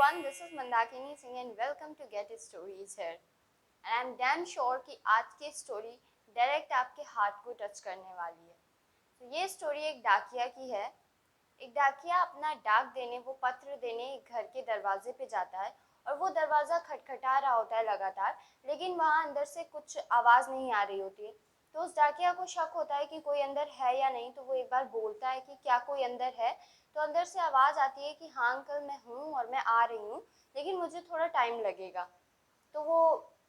everyone, this is Mandakini Singh and welcome to Get Stories here. And I'm damn sure कि आज की story direct आपके heart को touch करने वाली है। तो ये स्टोरी एक डाकिया की है। एक डाकिया अपना डाक देने, वो पत्र देने एक घर के दरवाजे पे जाता है और वो दरवाज़ा खटखटा रहा होता है लगातार, लेकिन वहाँ अंदर से कुछ आवाज़ नहीं आ रही होती है। तो उस डाकिया को शक होता है कि कोई अंदर है या नहीं, तो वो एक बार बोलता है कि क्या कोई अंदर है। तो अंदर से आवाज़ आती है कि हाँ अंकल, मैं हूँ और मैं आ रही हूँ, लेकिन मुझे थोड़ा टाइम लगेगा। तो वो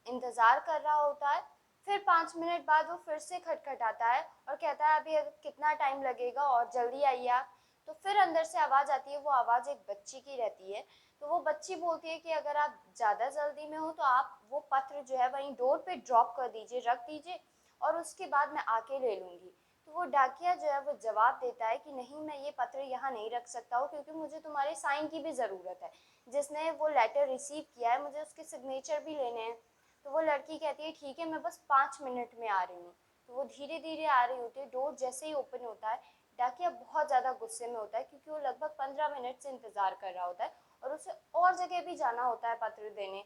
इंतज़ार कर रहा होता है। फिर 5 मिनट बाद वो फिर से खटखटाता है और कहता है अभी कितना टाइम लगेगा और जल्दी आइए आप। तो फिर अंदर से आवाज़ आती है, वो आवाज़ एक बच्ची की रहती है। तो वो बच्ची बोलती है कि अगर आप ज़्यादा जल्दी में हो तो आप वो पत्र जो है वहीं डोर पे ड्रॉप कर दीजिए, रख दीजिए, और उसके बाद मैं आके ले लूँगी। तो वो डाकिया जो है वो जवाब देता है कि नहीं, मैं ये पत्र यहाँ नहीं रख सकता हूँ, क्योंकि मुझे तुम्हारे साइन की भी ज़रूरत है। जिसने वो लेटर रिसीव किया है, मुझे उसके सिग्नेचर भी लेने हैं। तो वो लड़की कहती है ठीक है, मैं बस 5 मिनट में आ रही हूँ। तो वो धीरे धीरे आ रही होती है। डोर जैसे ही ओपन होता है, डाकिया बहुत ज़्यादा गुस्से में होता है, क्योंकि वो लगभग 15 मिनट से इंतज़ार कर रहा होता है और उसे और जगह भी जाना होता है पत्र देने।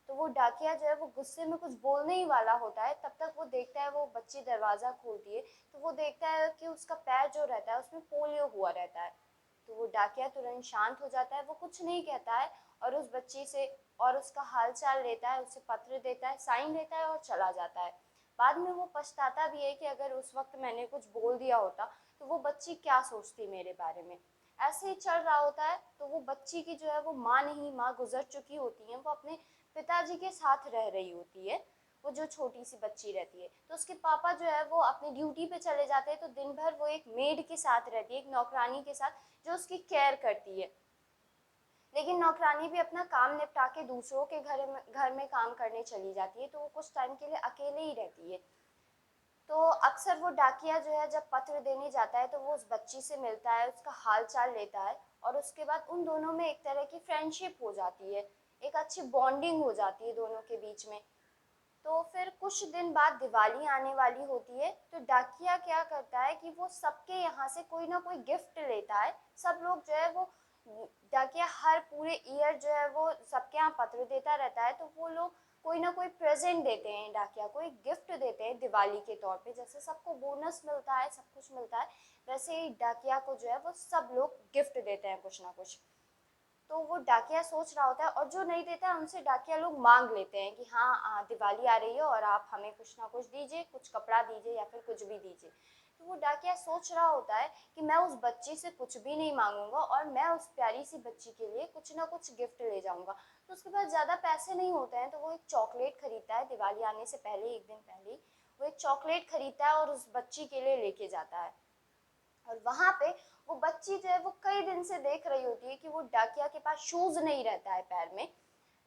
तो वो डाकिया जो है वो गुस्से में कुछ बोलने ही वाला होता है, तब तक वो देखता है वो बच्ची दरवाज़ा खोलती है। तो वो देखता है कि उसका पैर जो रहता है उसमें पोलियो हुआ रहता है। तो वो डाकिया तुरंत शांत हो जाता है, वो कुछ नहीं कहता है और उस बच्ची से और उसका हाल चाल लेता है, उसे पत्र देता है, साइन लेता है और चला जाता है। बाद में वो पछताता भी है कि अगर उस वक्त मैंने कुछ बोल दिया होता तो वो बच्ची क्या सोचती मेरे बारे में। ऐसे ही चल रहा होता है। तो वो बच्ची की जो है वो माँ नहीं, माँ गुजर चुकी होती है, वो अपने पिताजी के साथ रह रही होती है। वो जो छोटी सी बच्ची रहती है, तो उसके पापा जो है वो अपनी ड्यूटी पे चले जाते हैं। तो दिन भर वो एक मेड के साथ रहती है, एक नौकरानी के साथ, जो उसकी केयर करती है। लेकिन नौकरानी भी अपना काम निपटा के दूसरों के घर में काम करने चली जाती है। तो वो कुछ टाइम के लिए अकेले ही रहती है। तो अक्सर वो डाकिया जो है जब पत्र देने जाता है तो वो उस बच्ची से मिलता है, उसका हाल चाल लेता है, और उसके बाद उन दोनों में एक तरह की फ्रेंडशिप हो जाती है, एक अच्छी बॉन्डिंग हो जाती है दोनों के बीच में। तो फिर कुछ दिन बाद दिवाली आने वाली होती है। तो डाकिया क्या करता है कि वो सबके यहाँ से कोई ना कोई गिफ्ट लेता है। सब लोग जो है वो, डाकिया हर पूरे ईयर जो है वो सबके यहाँ पत्र देता रहता है, तो वो लोग कोई ना कोई प्रेजेंट देते हैं, डाकिया को एक गिफ्ट देते हैं दिवाली के तौर पे। जैसे सबको बोनस मिलता है, सब कुछ मिलता है, वैसे ही डाकिया को जो है वो सब लोग गिफ्ट देते हैं कुछ ना कुछ। तो वो डाकिया सोच रहा होता है, और जो नहीं देता है उनसे डाकिया लोग मांग लेते हैं कि हाँ दिवाली आ रही है और आप हमें कुछ ना कुछ दीजिए, कुछ कपड़ा दीजिए या फिर कुछ भी दीजिए। तो वो डाकिया सोच रहा होता है कि मैं उस बच्ची से कुछ भी नहीं मांगूंगा और मैं उस प्यारी सी बच्ची के लिए कुछ ना कुछ गिफ्ट ले जाऊंगा। तो उसके पास ज़्यादा पैसे नहीं होते हैं, तो वो एक चॉकलेट खरीदता है। दिवाली आने से पहले एक दिन पहले ही वो एक चॉकलेट खरीदता है और उस बच्ची के लिए लेके जाता है। और वहां पे वो बच्ची जो है वो कई दिन से देख रही होती है कि वो डाकिया के पास शूज नहीं रहता है पैर में।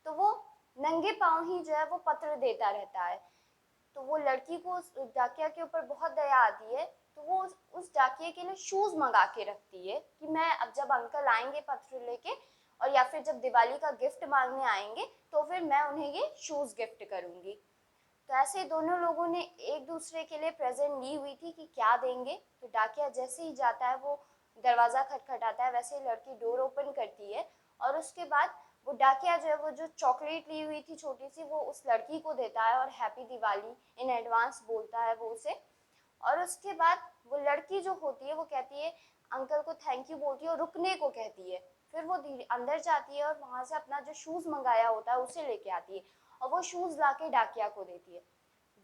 तो वो नंगे पांव ही जो है वो पत्र देता रहता है। तो वो लड़की को उस डाकिया के ऊपर बहुत दया आती है। तो वो उस डाकिये के लिए शूज मंगा के रखती है कि मैं अब जब अंकल आएंगे पत्र लेके, और या फिर जब दिवाली का गिफ्ट मांगने आएंगे, तो फिर मैं उन्हें ये शूज गिफ्ट करूंगी। तो ऐसे दोनों लोगों ने एक दूसरे के लिए प्रेजेंट ली हुई थी कि क्या देंगे। तो डाकिया जैसे ही जाता है, वो दरवाजा खटखटाता है, वैसे ही लड़की डोर ओपन करती है। और उसके बाद वो डाकिया जो है वो जो चॉकलेट ली हुई थी छोटी सी, वो उस लड़की को देता है और हैप्पी दिवाली इन एडवांस बोलता है वो उसे। और उसके बाद वो लड़की जो होती है वो कहती है, अंकल को थैंक यू बोलती है और रुकने को कहती है। फिर वो धीरे अंदर जाती है और वहां से अपना जो शूज मंगाया होता है उसे लेके आती है, और वो शूज लाके डाकिया को देती है।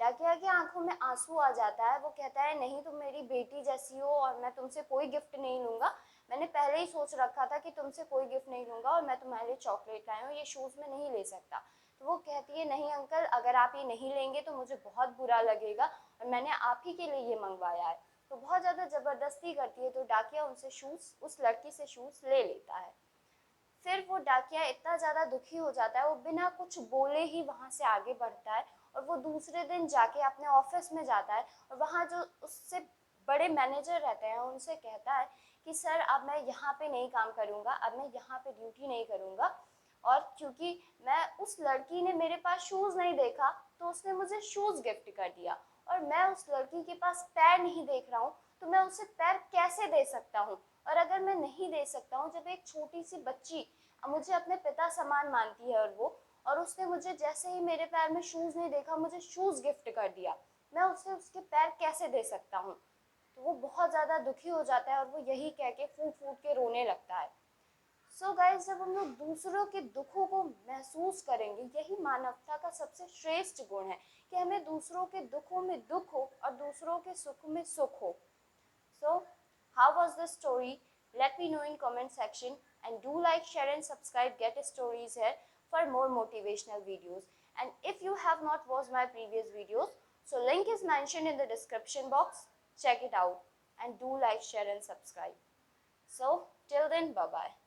डाकिया की आंखों में आंसू आ जाता है। वो कहता है नहीं, तुम मेरी बेटी जैसी हो और मैं तुमसे कोई गिफ्ट नहीं लूंगा। मैंने पहले ही सोच रखा था कि तुमसे कोई गिफ्ट नहीं लूंगा और मैं तुम्हारे लिए चॉकलेट लाई हूँ, ये शूज में नहीं ले सकता। तो वो कहती है नहीं अंकल, अगर आप ये नहीं लेंगे तो मुझे बहुत बुरा लगेगा, और मैंने आप ही के लिए ये मंगवाया है। तो बहुत ज्यादा जबरदस्ती करती है। तो डाकिया उनसे शूज, उस लड़की से शूज ले लेता है। फिर वो डाकिया इतना ज़्यादा दुखी हो जाता है, वो बिना कुछ बोले ही वहाँ से आगे बढ़ता है। और वो दूसरे दिन जाके अपने ऑफिस में जाता है और वहाँ जो उससे बड़े मैनेजर रहते हैं उनसे कहता है कि सर अब मैं यहाँ पे नहीं काम करूँगा, अब मैं यहाँ पे ड्यूटी नहीं करूँगा। और क्योंकि मैं, उस लड़की ने मेरे पास शूज़ नहीं देखा तो उसने मुझे शूज़ गिफ्ट कर दिया, और मैं उस लड़की के पास पैर नहीं देख रहा हूँ, तो मैं उसे पैर कैसे दे सकता हूँ। और अगर मैं नहीं दे सकता हूँ, जब एक छोटी सी बच्ची मुझे अपने पिता समान मानती है और उसने मुझे जैसे ही मेरे पैर में शूज नहीं देखा मुझे शूज गिफ्ट कर दिया, मैं उसे उसके पैर कैसे दे सकता हूँ। तो वो बहुत ज़्यादा दुखी हो जाता है और वो यही कह के फूट फूट के रोने लगता है। सो गाइस, जब हम लोग दूसरों के दुखों को महसूस करेंगे, यही मानवता का सबसे श्रेष्ठ गुण है कि हमें दूसरों के दुखों में दुख हो और दूसरों के सुख में सुख हो। So, how was the story? Let me know in comment section, and do like, share and subscribe Get Stories here for more motivational videos. And if you have not watched my previous videos, so link is mentioned in the description box. Check it out and do like, share and subscribe. So, till then, bye bye.